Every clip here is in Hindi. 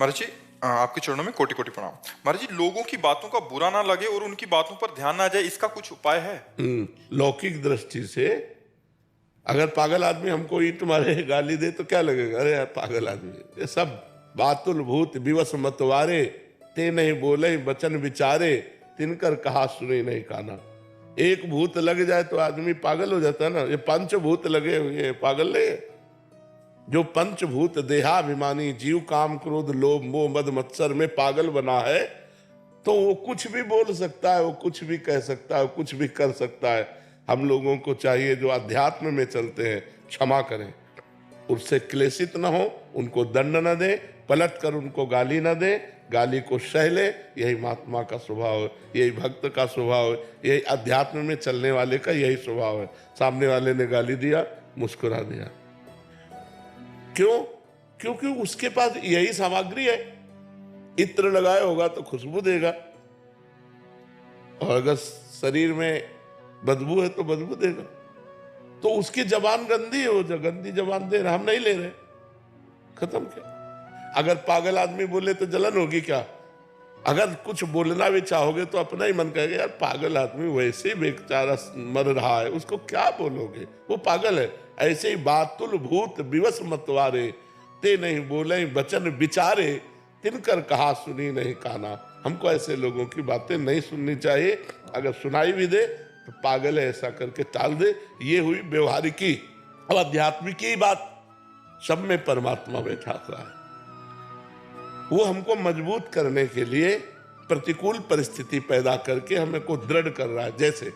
महाराज जी, आपके चरणों में कोटि कोटि प्रणाम। महाराज जी, लोगों की बातों का बुरा ना लगे और उनकी बातों पर ध्यान ना जाए, इसका कुछ उपाय है? लौकिक दृष्टि से अगर पागल आदमी हमको ईंट मारे गाली दे तो क्या लगेगा, अरे यार पागल आदमी। ये सब बातुल भूत विवश मतवारे, ते नहीं बोले बचन विचारे, तिनकर कहा सुने नहीं काना। एक भूत लग जाए तो आदमी पागल हो जाता है ना। ये पंचभूत लगे हुए पागल नहीं है। जो पंचभूत देहाभिमानी जीव काम क्रोध लोभ मोह मद मत्सर में पागल बना है, तो वो कुछ भी बोल सकता है, वो कुछ भी कह सकता है, वो कुछ भी कर सकता है। हम लोगों को चाहिए जो अध्यात्म में चलते हैं क्षमा करें, उससे क्लेशित न हो, उनको दंड न दे, पलट कर उनको गाली न दे, गाली को सह ले। यही महात्मा का स्वभाव है, यही भक्त का स्वभाव है, यही अध्यात्म में चलने वाले का यही स्वभाव है। सामने वाले ने गाली दिया, मुस्कुरा दिया। क्यों? क्योंकि उसके पास यही सामग्री है। इत्र लगाया होगा तो खुशबू देगा, और अगर शरीर में बदबू है तो बदबू देगा। तो उसकी जबान गंदी है, वो जो गंदी जबान दे रहा, हम नहीं ले रहे, खत्म क्या। अगर पागल आदमी बोले तो जलन होगी क्या? अगर कुछ बोलना भी चाहोगे तो अपना ही मन कहेगा यार पागल आदमी वैसे ही बेचारा मर रहा है, उसको क्या बोलोगे, वो पागल है। ऐसे ही बातुल भूत विवश मतवारे, ते नहीं बोले बचन विचारे, तिनकर कहा सुनी नहीं काना। हमको ऐसे लोगों की बातें नहीं सुननी चाहिए। अगर सुनाई भी दे तो पागल है ऐसा करके टाल दे। ये हुई व्यवहारिकी। अब आध्यात्मिकी बात, सब में परमात्मा बैठा हुआ है। वो हमको मजबूत करने के लिए प्रतिकूल परिस्थिति पैदा करके हमें को दृढ़ कर रहा है। जैसे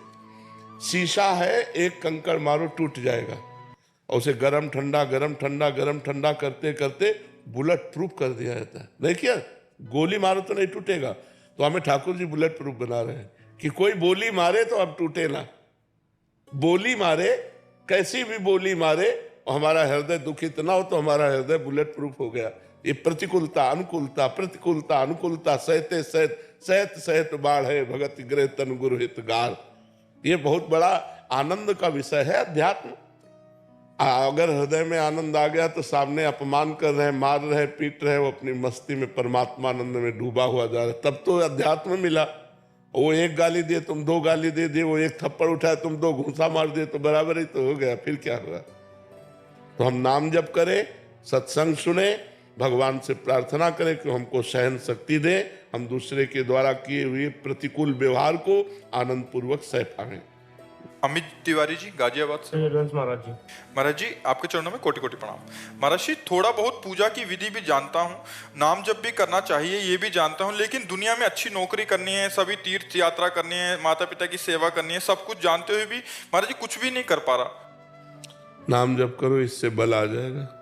शीशा है, एक कंकड़ मारो टूट जाएगा, और उसे गरम ठंडा गरम ठंडा गरम ठंडा करते करते बुलेट प्रूफ कर दिया जाता है। नहीं किया? गोली मारो तो नहीं टूटेगा। तो हमें ठाकुर जी बुलेट प्रूफ बना रहे हैं कि कोई बोली मारे तो अब टूटे ना। बोली मारे, कैसी भी बोली मारे, और हमारा हृदय दुखित ना हो, तो हमारा हृदय बुलेट प्रूफ हो गया। ये प्रतिकूलता अनुकूलता प्रतिकूलता अनुकूलता सहते सहत सहत सहत बाढ़ है भगत गृह तन गुरु हित गार। ये बहुत बड़ा आनंद का विषय है अध्यात्म। अगर हृदय में आनंद आ गया तो सामने अपमान कर रहे हैं, मार रहे हैं, पीट रहे हैं, वो अपनी मस्ती में परमात्मा आनंद में डूबा हुआ जा रहा है, तब तो अध्यात्म मिला। वो एक गाली दिए तुम दो गाली दे दिए, वो एक थप्पड़ उठाए तुम दो घूंसा मार दिए, तो बराबर ही तो हो गया। फिर क्या हुआ? तो हम नाम जप करें, सत्संग सुने, भगवान से प्रार्थना करें कि हमको सहन शक्ति दे, हम दूसरे के द्वारा किए हुए प्रतिकूल व्यवहार को आनंद पूर्वक सह पाएं। अमित तिवारी जी, गाजियाबाद से। महाराज जी, महाराज जी, आपके चरणों में कोटि कोटि प्रणाम। महाराज जी, थोड़ा बहुत पूजा की विधि भी जानता हूँ, नाम जप भी करना चाहिए ये भी जानता हूँ, लेकिन दुनिया में अच्छी नौकरी करनी है, सभी तीर्थ यात्रा करनी है, माता पिता की सेवा करनी है, सब कुछ जानते हुए भी महाराज जी कुछ भी नहीं कर पा रहा। नाम जप करो, इससे बल आ जाएगा।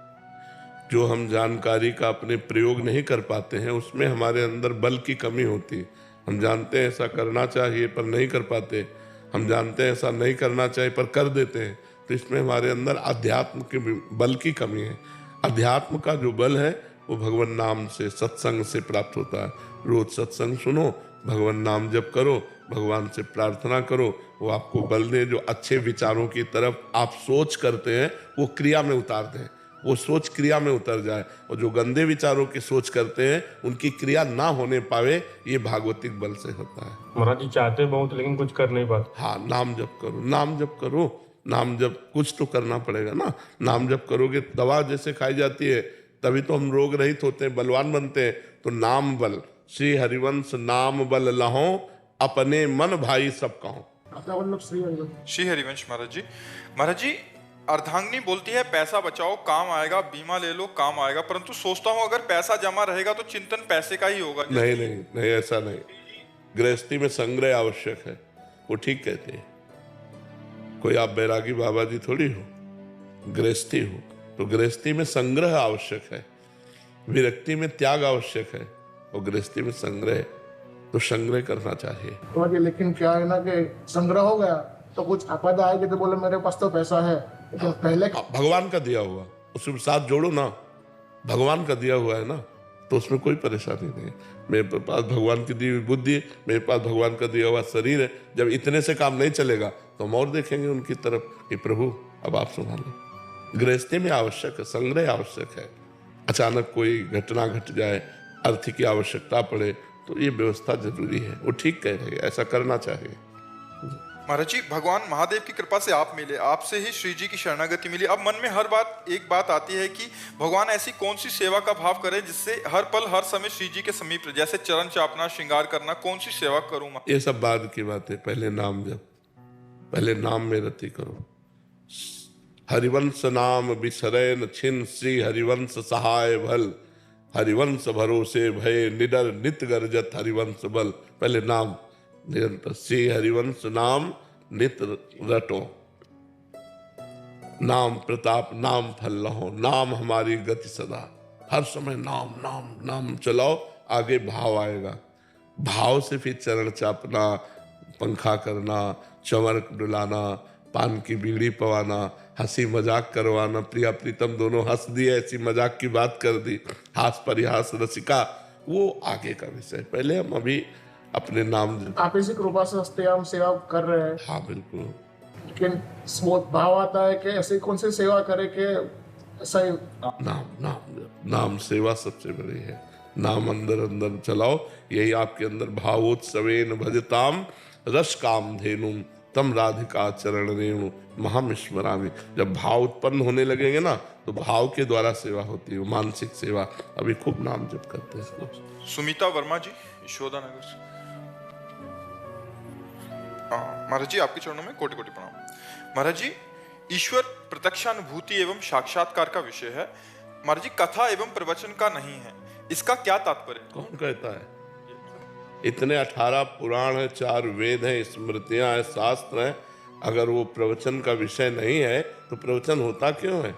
जो हम जानकारी का अपने प्रयोग नहीं कर पाते हैं, उसमें हमारे अंदर बल की कमी होती है। हम जानते हैं ऐसा करना चाहिए पर नहीं कर पाते, हम जानते हैं ऐसा नहीं करना चाहिए पर कर देते हैं। तो इसमें हमारे अंदर अध्यात्म के बल की कमी है। अध्यात्म का जो बल है वो भगवान नाम से, सत्संग से प्राप्त होता है। रोज सत्संग सुनो, भगवान नाम जप करो, भगवान से प्रार्थना करो, वो आपको बल दे। जो अच्छे विचारों की तरफ आप सोच करते हैं वो क्रिया में उतार दें, वो सोच क्रिया में उतर जाए। और जो गंदे विचारों की सोच करते हैं उनकी क्रिया ना होने पावे, ये भागवतिक बल से होता है। महाराज जी चाहते बहुत लेकिन कुछ कर नहीं पाते। हाँ, नाम जप करो, नाम जप करो, नाम जप कुछ तो करना पड़ेगा ना। नाम जप करोगे, दवा जैसे खाई जाती है तभी तो हम रोग रहित होते हैं, बलवान बनते हैं। तो नाम बल, श्री हरिवंश नाम बल लहो, अपने मन भाई सब कहो। श्री हरिवंश। महाराज जी, महाराज जी, अर्धांगिनी बोलती है पैसा बचाओ काम आएगा, बीमा ले लो काम आएगा, परंतु सोचता हूँ अगर पैसा जमा रहेगा तो चिंतन पैसे का ही होगा। नहीं नहीं नहीं, ऐसा नहीं। गृहस्थी में संग्रह आवश्यक है, वो ठीक कहते हैं। कोई आप बैरागी बाबा जी थोड़ी हो, गृहस्थी हो, तो गृहस्थी में संग्रह आवश्यक है, विरक्ति में त्याग आवश्यक है, और गृहस्थी में संग्रह, तो संग्रह करना चाहिए। लेकिन क्या है ना कि संग्रह हो गया तो कुछ आपदा आएगी तो बोले मेरे पास तो पैसा है, लेकिन पहले भगवान का दिया हुआ उसके साथ जोड़ो ना। भगवान का दिया हुआ है ना, तो उसमें कोई परेशानी नहीं है। मेरे पास भगवान की दी हुई बुद्धि है, मेरे पास भगवान का दिया हुआ शरीर है। जब इतने से काम नहीं चलेगा तो हम और देखेंगे उनकी तरफ कि प्रभु अब आप संभालें। गृहस्थी में आवश्यक है, संग्रह आवश्यक है। अचानक कोई घटना घट जाए, अर्थ की आवश्यकता पड़े तो ये व्यवस्था जरूरी है। वो ठीक कह रहे हैं, ऐसा करना चाहिए। महाराज जी, भगवान महादेव की कृपा से आप मिले, आपसे ही श्री जी की शरणागति मिली। अब मन में एक बात आती है कि भगवान ऐसी कौन सी सेवा का भाव करें जिससे हर पल हर समय श्री जी के समीप रहे, जैसे चरण चापना, श्रृंगार करना, कौन सी सेवा करूं मैं? ये सब बाद की बात है, पहले नाम जप, पहले नाम में रति करो। हरिवंश नाम बिसरै न छिन, श्री हरिवंश सहाय भल, हरिवंश भरोसे भय निडर नित गरजत हरिवंश बल। पहले नाम निरंतर, श्री हरिवंश नाम नित रटो, नाम प्रताप नाम फल लहो, नाम हमारी गति सदा। हर समय नाम नाम नाम चलाओ, आगे भाव आएगा। भाव से फिर चरण चापना, पंखा करना, चंवर डुलाना, पान की बीड़ी पवाना, हंसी मजाक करवाना, प्रिया प्रीतम दोनों हंस दिए, ऐसी मजाक की बात कर दी, हास परिहास रसिका, वो आगे का विषय। पहले हम अभी अपने नाम। आप इसी कृपा से हंसते हम सेवा कर रहे हैं। हाँ बिल्कुल। लेकिन बहुत भाव आता है कि ऐसी कौन सी सेवा करे कि सही। नाम नाम नाम सेवा सबसे बड़ी है। नाम अंदर अंदर चलाओ, यही आपके अंदर भावोत्सवेन भजताम रस काम धेनुम तम राधिका चरण रेणु महामिश्वरामी। जब भाव उत्पन्न होने लगेंगे ना तो भाव के द्वारा सेवा होती है, मानसिक सेवा। अभी खूब नाम जप करते हैं। सुमिता वर्मा जी, यशोदा नगर से। महाराज जी, आपके चरणों में कोटि कोटि प्रणाम। महाराज जी, ईश्वर प्रत्यक्षानुभूति एवं साक्षात्कार का विषय है। महाराज जी, कथा एवं प्रवचन का नहीं है, इसका क्या तात्पर्य? कौन कहता है? इतने 18 पुराण है, 4 वेद हैं, स्मृतियां हैं, शास्त्र हैं। अगर वो प्रवचन का विषय नहीं है तो प्रवचन होता क्यों है?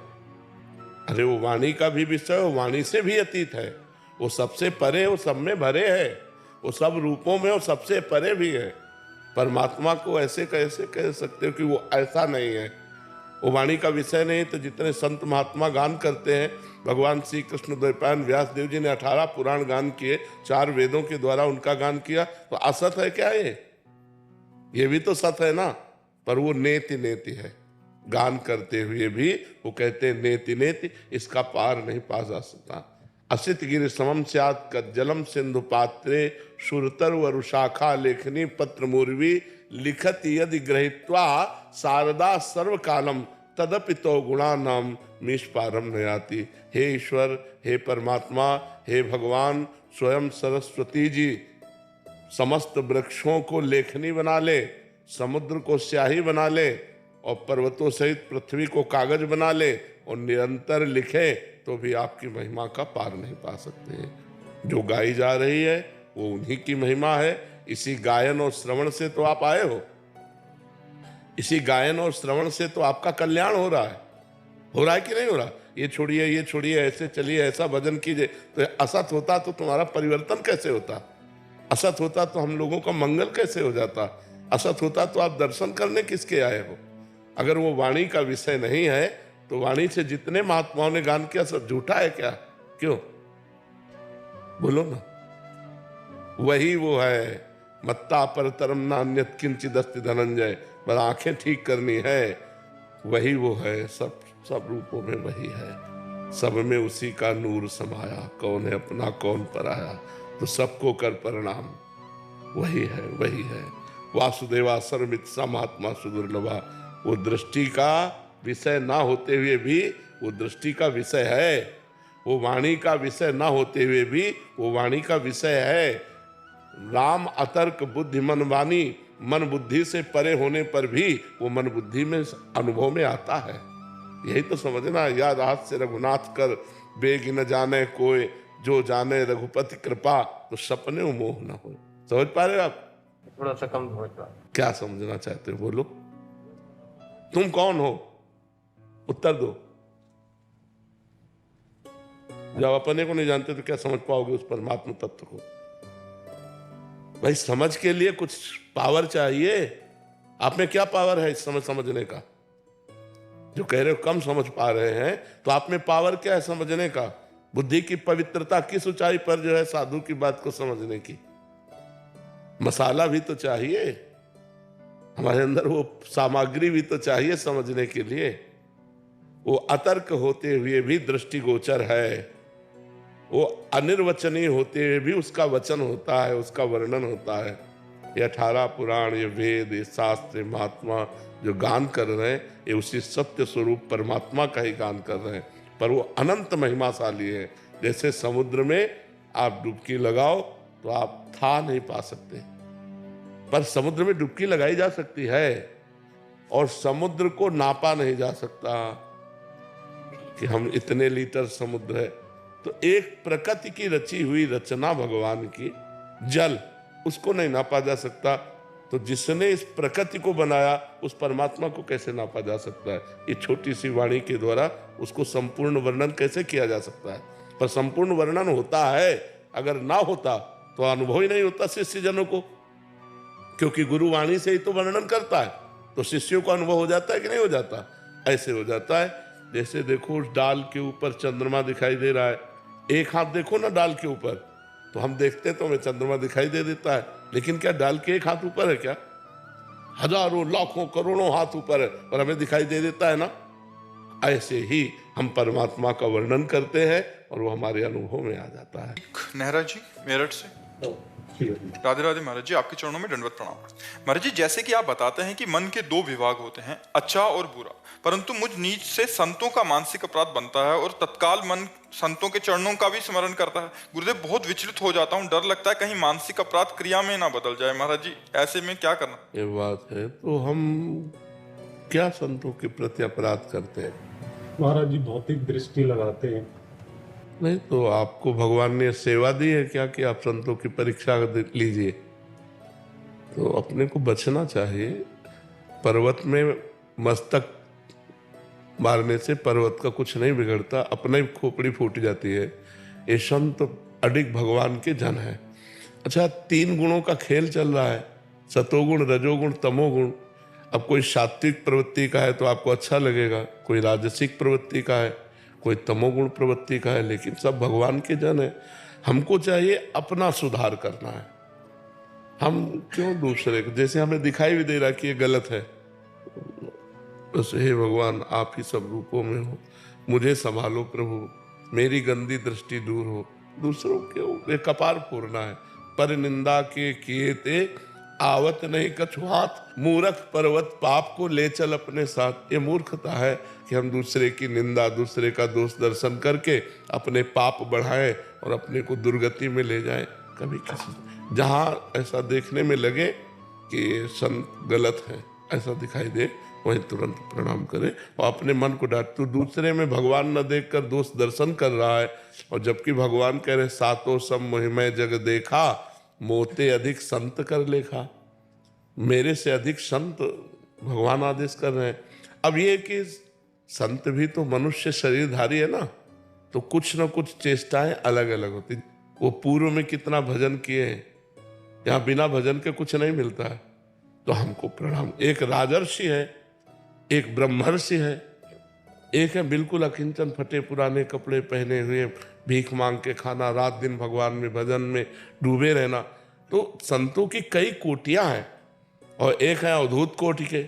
अरे वो वाणी का भी विषय, वो वाणी से भी अतीत है, वो सबसे परे, वो सब में भरे है, वो सब रूपों में वो सबसे परे भी है। परमात्मा को ऐसे कैसे कह सकते हो कि वो ऐसा नहीं है? वो वाणी का विषय नहीं। तो जितने संत महात्मा गान करते हैं, भगवान श्री कृष्ण द्वैपायन व्यास देव जी ने 18 पुराण गान किए, 4 वेदों के द्वारा उनका गान किया, तो असत है क्या ये भी तो सत है ना। पर वो नेति नेति है, गान करते हुए भी वो कहते हैं नेति नेति, इसका पार नहीं पा जा सकता। असित गिरि समम स्यात् कज्जलम सिंधु पात्रे सुरतर वरुशाखा लेखनी पत्र मूर्वी लिखत यदि ग्रहीत्वा शारदा सर्व कालम तदपि तो गुणा नाम निष्पारम नयाति। हे ईश्वर, हे परमात्मा, हे भगवान, स्वयं सरस्वती जी समस्त वृक्षों को लेखनी बना ले, समुद्र को स्याही बना ले, और पर्वतों सहित पृथ्वी को कागज बना ले, और निरंतर लिखे, तो भी आपकी महिमा का पार नहीं पा सकते हैं। जो गाई जा रही है वो उन्हीं की महिमा है। इसी गायन और श्रवण से तो आप आए हो, इसी गायन और श्रवण से तो आपका कल्याण हो रहा है कि नहीं हो रहा? ये छोड़िए, ऐसे चलिए, ऐसा भजन कीजिए। तो असत होता तो तुम्हारा परिवर्तन कैसे होता? असत होता तो हम लोगों का मंगल कैसे हो जाता? असत होता तो आप दर्शन करने किसके आए हो? अगर वो वाणी का विषय नहीं है तो वाणी से जितने महात्माओं ने गान किया सब झूठा है क्या? क्यों? बोलो ना। वही वो है, मत्ता परतरम नान्यत किंचिद अस्ति धनंजय। पर आंखें ठीक करनी है, वही वो है, सब रूपों में वही है, सब में उसी का नूर समाया। कौन है अपना कौन पराया, तो सबको कर प्रणाम, वही है। वासुदेवा सर्वमित सा महात्मा सुदुर्लभा। वो दृष्टि का विषय ना होते हुए भी वो दृष्टि का विषय है, वो वाणी का विषय ना होते हुए भी वो वाणी का विषय है। राम अतर्क बुद्धि मन वाणी, मन बुद्धि से परे होने पर भी वो मन बुद्धि में अनुभव में आता है। यही तो समझना। याद हाथ से रघुनाथ कर, बेग न जाने कोई, जो जाने रघुपति कृपा, तो सपने मोह न हो। समझ पा रहे हो आप? थोड़ा सा कम समझ पा। क्या समझना चाहते हो? बोलो, तुम कौन हो? उत्तर दो। जब अपने को नहीं जानते तो क्या समझ पाओगे उस परमात्मा तत्व को? भाई समझ के लिए कुछ पावर चाहिए। आप में क्या पावर है इस समय समझने का? जो कह रहे हो कम समझ पा रहे हैं, तो आप में पावर क्या है समझने का? बुद्धि की पवित्रता किस ऊंचाई पर जो है साधु की बात को समझने की? मसाला भी तो चाहिए हमारे अंदर, वो सामग्री भी तो चाहिए समझने के लिए। वो अतर्क होते हुए भी दृष्टिगोचर है। वो अनिर्वचनीय होते हुए भी उसका वचन होता है, उसका वर्णन होता है। ये 18 पुराण, ये वेद, ये शास्त्र, महात्मा जो गान कर रहे हैं, ये उसी सत्य स्वरूप परमात्मा का ही गान कर रहे हैं, पर वो अनंत महिमाशाली है। जैसे समुद्र में आप डुबकी लगाओ तो आप था नहीं पा सकते, पर समुद्र में डुबकी लगाई जा सकती है, और समुद्र को नापा नहीं जा सकता कि हम इतने लीटर समुद्र है। तो एक प्रकृति की रची हुई रचना भगवान की, जल, उसको नहीं नापा जा सकता, तो जिसने इस प्रकृति को बनाया उस परमात्मा को कैसे नापा जा सकता है? ये छोटी सी वाणी के द्वारा उसको संपूर्ण वर्णन कैसे किया जा सकता है? पर संपूर्ण वर्णन होता है, अगर ना होता तो अनुभव ही नहीं होता शिष्य जनों को, क्योंकि गुरु वाणी से ही तो वर्णन करता है, तो शिष्यों को अनुभव हो जाता है कि नहीं हो जाता? ऐसे हो जाता है। जैसे देखो उस डाल के ऊपर चंद्रमा दिखाई दे रहा है, एक हाथ देखो ना डाल के ऊपर, तो हम देखते तो हमें चंद्रमा दिखाई दे देता है, लेकिन क्या डाल के एक हाथ ऊपर है क्या? हजारों लाखों करोड़ों हाथ ऊपर है और हमें दिखाई दे देता है ना। ऐसे ही हम परमात्मा का वर्णन करते हैं और वो हमारे अनुभव में आ जाता है। नेहरा जी मेरठ से, राधे राधे महाराज जी, आपके चरणों में दंडवत प्रणाम। महाराज जी, जैसे कि आप बताते हैं कि मन के दो विभाग होते हैं, अच्छा और बुरा, परंतु मुझ नीच से संतों का मानसिक अपराध बनता है और तत्काल मन संतों के चरणों का भी स्मरण करता है। गुरुदेव, बहुत विचलित हो जाता हूँ, डर लगता है कहीं मानसिक अपराध क्रिया में ना बदल जाए। महाराज जी, ऐसे में क्या करना? ये बात है, तो हम क्या संतों के प्रति अपराध करते हैं? महाराज जी भौतिक दृष्टि लगाते हैं। नहीं तो आपको भगवान ने सेवा दी है क्या कि आप संतों की परीक्षा लीजिए? तो अपने को बचना चाहिए। पर्वत में मस्तक मारने से पर्वत का कुछ नहीं बिगड़ता, अपना ही खोपड़ी फूट जाती है। ये संत अडिग भगवान के जन है। अच्छा, 3 गुणों का खेल चल रहा है, सतोगुण, रजोगुण, तमोगुण। अब कोई सात्विक प्रवृत्ति का है तो आपको अच्छा लगेगा, कोई राजसिक प्रवृत्ति का है, कोई तमोगुण प्रवृत्ति का है, लेकिन सब भगवान के जन है। हमको चाहिए अपना सुधार करना है। हम क्यों दूसरे को, जैसे हमें दिखाई भी दे रहा कि ये गलत है, बस हे भगवान आप ही सब रूपों में हो, मुझे संभालो प्रभु, मेरी गंदी दृष्टि दूर हो। दूसरों के ये कपार फोड़ना है। पर निंदा के किए ते आवत नहीं कछु हाथ, मूर्ख पर्वत पाप को ले चल अपने साथ। ये मूर्खता है कि हम दूसरे की निंदा, दूसरे का दोष दर्शन करके अपने पाप बढ़ाएं और अपने को दुर्गति में ले जाएं। कभी किसी जहाँ ऐसा देखने में लगे कि संत गलत है, ऐसा दिखाई दे, वहीं तुरंत प्रणाम करे और अपने मन को डांट। तो दूसरे में भगवान न देखकर दोष दर्शन कर रहा है, और जबकि भगवान कह रहे सातों सब मोहिमय जग देखा, मोते अधिक संत कर लेखा। मेरे से अधिक संत भगवान आदेश कर रहे हैं। अब ये कि संत भी तो मनुष्य शरीरधारी है ना, तो कुछ न कुछ चेष्टाएं अलग अलग होती। वो पूर्व में कितना भजन किए हैं, यहाँ बिना भजन के कुछ नहीं मिलता है, तो हमको प्रणाम। एक राजर्षि है, एक ब्रह्मर्षि है, एक है बिल्कुल अकिंचन, फटे पुराने कपड़े पहने हुए, भीख मांग के खाना, रात दिन भगवान में भजन में डूबे रहना। तो संतों की कई कोटियां हैं, और एक है अवधूत कोटि के,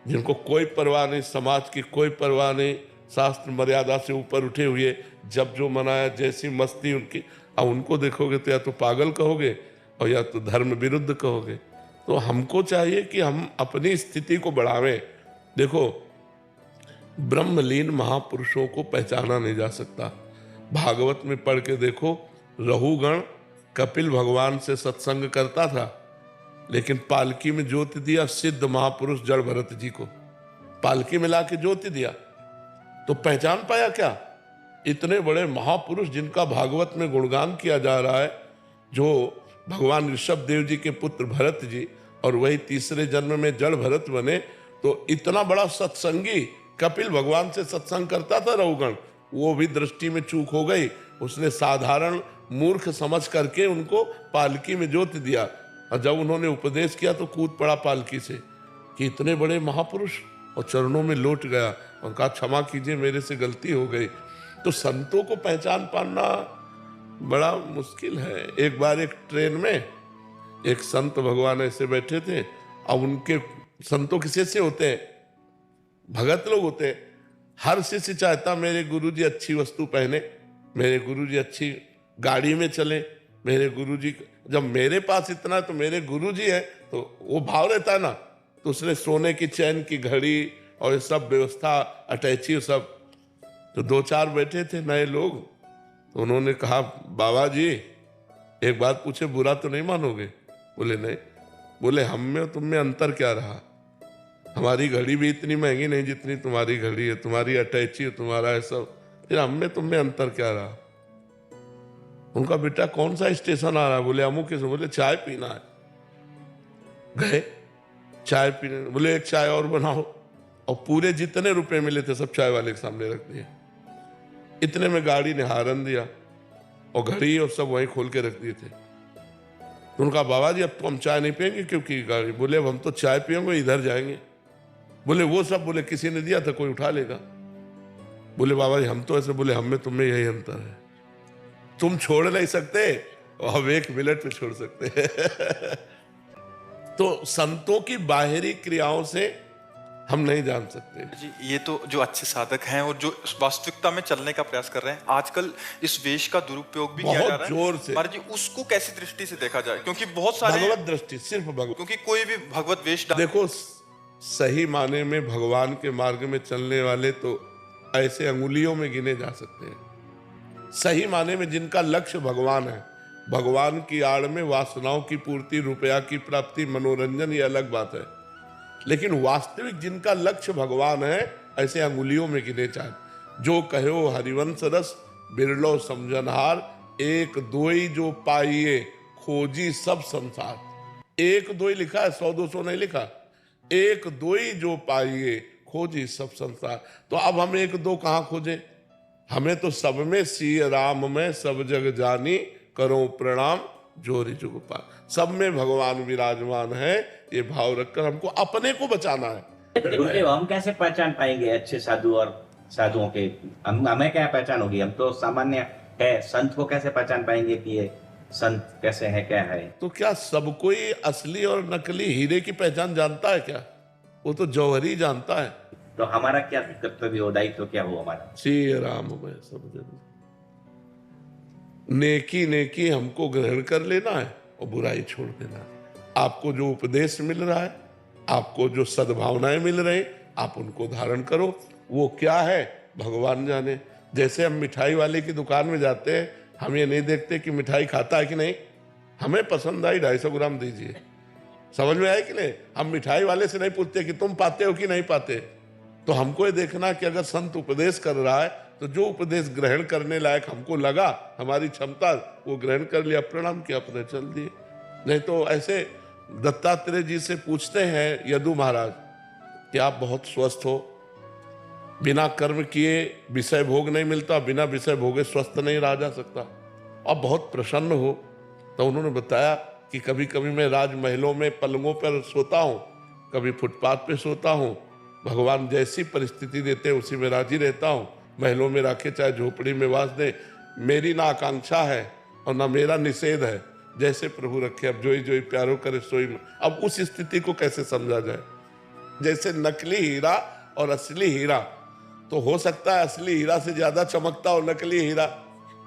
जिनको कोई परवाह नहीं, समाज की कोई परवाह नहीं, शास्त्र मर्यादा से ऊपर उठे हुए, जब जो मनाया, जैसी मस्ती उनकी। अब उनको देखोगे तो या तो पागल कहोगे और या तो धर्म विरुद्ध कहोगे। तो हमको चाहिए कि हम अपनी स्थिति को बढ़ावें। देखो, ब्रह्मलीन महापुरुषों को पहचाना नहीं जा सकता। भागवत में पढ़ के देखो, रहुगण कपिल भगवान से सत्संग करता था, लेकिन पालकी में ज्योति दिया सिद्ध महापुरुष जड़ भरत जी को, पालकी में लाके ज्योति दिया, तो पहचान पाया क्या? इतने बड़े महापुरुष जिनका भागवत में गुणगान किया जा रहा है, जो भगवान ऋषभ देव जी के पुत्र भरत जी, और वही तीसरे जन्म में जड़ भरत बने। तो इतना बड़ा सत्संगी कपिल भगवान से सत्संग करता था रहुगण, वो भी दृष्टि में चूक हो गई। उसने साधारण मूर्ख समझ करके उनको पालकी में ज्योति दिया, और जब उन्होंने उपदेश किया तो कूद पड़ा पालकी से कि इतने बड़े महापुरुष, और चरणों में लौट गया और कहा क्षमा कीजिए, मेरे से गलती हो गई। तो संतों को पहचान पाना बड़ा मुश्किल है। एक बार एक ट्रेन में एक संत भगवान ऐसे बैठे थे, अब उनके संतों के शिष्य होते हैं, भगत लोग होते हैं, हर शिष्य चाहता मेरे गुरुजी अच्छी वस्तु पहने, मेरे गुरुजी अच्छी गाड़ी में चले, मेरे गुरुजी, जब मेरे पास इतना है तो मेरे गुरुजी है, तो वो भाव रहता है ना। तो उसने सोने की चैन की घड़ी और ये सब व्यवस्था, अटैची सब। तो 2-4 बैठे थे नए लोग, तो उन्होंने कहा बाबा जी एक बात पूछे, बुरा तो नहीं मानोगे? बोले नहीं। बोले हम में और तुम में अंतर क्या रहा? हमारी घड़ी भी इतनी महंगी नहीं जितनी तुम्हारी घड़ी है, तुम्हारी अटैची है, तुम्हारा है सब, फिर हम में तुम में अंतर क्या रहा? उनका बेटा कौन सा स्टेशन आ रहा है? बोले अमुक किस। बोले चाय पीना है। गए चाय पीने, बोले एक चाय और बनाओ, और पूरे जितने रुपए मिले थे सब चाय वाले के सामने रख दिए। इतने में गाड़ी ने हारन दिया और घड़ी और सब वहीं खोल के रख दिए थे। तो उनका बाबा जी अब तो हम चाय नहीं पियेंगे क्योंकि गाड़ी। बोले अब हम तो चाय पियेंगे, इधर जाएंगे। बोले वो सब, बोले किसी ने दिया था, कोई उठा लेगा। बोले बाबा जी हम तो ऐसे। बोले हम में तुम में यही अंतर है, तुम छोड़ नहीं सकते और हम 1 मिनट में छोड़ सकते हैं। तो संतों की बाहरी क्रियाओं से हम नहीं जान सकते जी। ये तो जो अच्छे साधक हैं और जो वास्तविकता में चलने का प्रयास कर रहे हैं, आजकल इस वेश का दुरुपयोग भी किया जा रहा है जोर से। महाराज जी, उसको कैसी दृष्टि से देखा जाए? क्योंकि बहुत सारे भगवत दृष्टि, सिर्फ भगवत। क्योंकि कोई भी भगवत वेश देखो सही माने में भगवान के मार्ग में चलने वाले तो ऐसे अंगुलियों में गिने जा सकते हैं। सही माने में जिनका लक्ष्य भगवान है, भगवान की आड़ में वासनाओं की पूर्ति, रुपया की प्राप्ति, मनोरंजन, ये अलग बात है। लेकिन वास्तविक जिनका लक्ष्य भगवान है, ऐसे अंगुलियों में गिने चाहे। जो कहो हरिवंश रस बिरलो समझनहार, 1-2 जो पाइए खोजी सब संसार। 1-2 लिखा है, 100-200 नहीं लिखा। 1-2 जो पाइए खोजी सब संसार। तो अब हम 1-2 कहाँ खोजे? हमें तो सब में सिय राम में सब जग जानी, करो प्रणाम जोरी जुग पार। सब में भगवान विराजमान है, ये भाव रखकर हमको अपने को बचाना है। गुरुदेव हम कैसे पहचान पाएंगे अच्छे साधु और साधुओं के? हमें क्या पहचान होगी? हम तो सामान्य है, संत को कैसे पहचान पाएंगे कि ये संत कैसे है, क्या है? तो क्या सब कोई असली और नकली हीरे की पहचान जानता है क्या? वो तो जौहरी जानता है। तो हमारा क्या कर्तव्य हो, दायित्व क्या हो हमारा? श्री राम में सब जग नेकी नेकी हमको ग्रहण कर लेना है और बुराई छोड़ देना है। आपको जो उपदेश मिल रहा है, आपको जो सद्भावनाएं मिल रही, आप उनको धारण करो। वो क्या है भगवान जाने। जैसे हम मिठाई वाले की दुकान में जाते हैं, हम ये नहीं देखते कि मिठाई खाता है कि नहीं, हमें पसंद आई 250 ग्राम दीजिए। समझ में आया कि नहीं? हम मिठाई वाले से नहीं पूछते कि तुम पाते हो कि नहीं पाते। तो हमको ये देखना कि अगर संत उपदेश कर रहा है तो जो उपदेश ग्रहण करने लायक हमको लगा, हमारी क्षमता, वो ग्रहण कर लिया, प्रणाम किया, अपने चल दिए। नहीं तो ऐसे दत्तात्रेय जी से पूछते हैं यदु महाराज कि आप बहुत स्वस्थ हो, बिना कर्म किए विषय भोग नहीं मिलता, बिना विषय भोगे स्वस्थ नहीं रहा जा सकता, आप बहुत प्रसन्न हो। तो उन्होंने बताया कि कभी कभी मैं राजमहलों में पलंगों पर सोता हूँ, कभी फुटपाथ पे सोता हूँ। भगवान जैसी परिस्थिति देते हैं उसी में राजी रहता हूँ। महलों में रखे चाहे झोपड़ी में वास दे, मेरी ना आकांक्षा है और ना मेरा निषेध है, जैसे प्रभु रखे। अब जोई जोई प्यारो करे सोई। अब उस स्थिति को कैसे समझा जाए? जैसे नकली हीरा और असली हीरा, तो हो सकता है असली हीरा से ज्यादा चमकता हो नकली हीरा,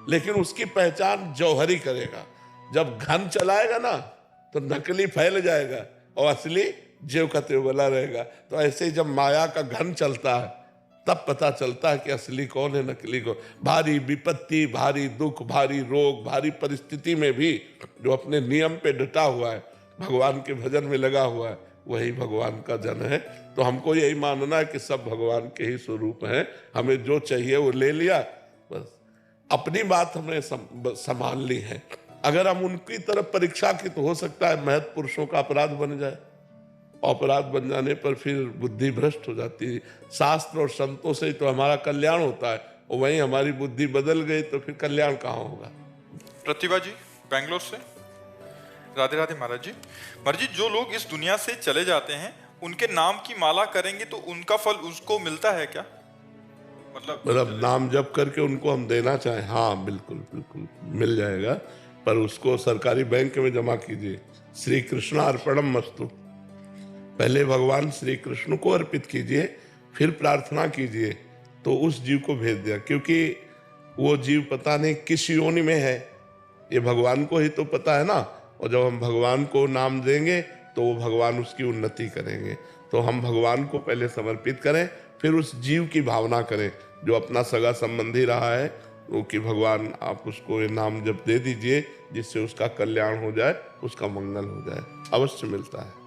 लेकिन उसकी पहचान जौहरी करेगा। जब घन चलाएगा ना तो नकली फैल जाएगा और असली जेव का त्यों बना रहेगा। तो ऐसे ही जब माया का घन चलता है तब पता चलता है कि असली कौन है, नकली कौन। भारी विपत्ति, भारी दुख, भारी रोग, भारी परिस्थिति में भी जो अपने नियम पे डटा हुआ है, भगवान के भजन में लगा हुआ है, वही भगवान का जन है। तो हमको यही मानना है कि सब भगवान के ही स्वरूप हैं। हमें जो चाहिए वो ले लिया, बस अपनी बात हमने संभाल ली है। अगर हम उनकी तरफ परीक्षा की तो हो सकता है महत् पुरुषों का अपराध बन जाए। अपराध बन जाने पर फिर बुद्धि भ्रष्ट हो जाती है। शास्त्र और संतों से ही तो हमारा कल्याण होता है, और वहीं हमारी बुद्धि बदल गई तो फिर कल्याण कहाँ होगा। प्रतिभा जी बेंगलोर से, राधे राधे महाराज जी। महाराज जी, जो लोग इस दुनिया से चले जाते हैं उनके नाम की माला करेंगे तो उनका फल उसको मिलता है क्या? मतलब नाम जप करके उनको हम देना चाहें, हाँ बिल्कुल बिल्कुल मिल जाएगा, पर उसको सरकारी बैंक में जमा कीजिए। श्री कृष्ण अर्पणम मस्तु, पहले भगवान श्री कृष्ण को अर्पित कीजिए, फिर प्रार्थना कीजिए, तो उस जीव को भेज दिया। क्योंकि वो जीव पता नहीं किस योनि में है, ये भगवान को ही तो पता है ना। और जब हम भगवान को नाम देंगे तो वो भगवान उसकी उन्नति करेंगे। तो हम भगवान को पहले समर्पित करें, फिर उस जीव की भावना करें जो अपना सगा संबंधी रहा है, वो कि भगवान आप उसको ये नाम जब दे दीजिए जिससे उसका कल्याण हो जाए, उसका मंगल हो जाए। अवश्य मिलता है।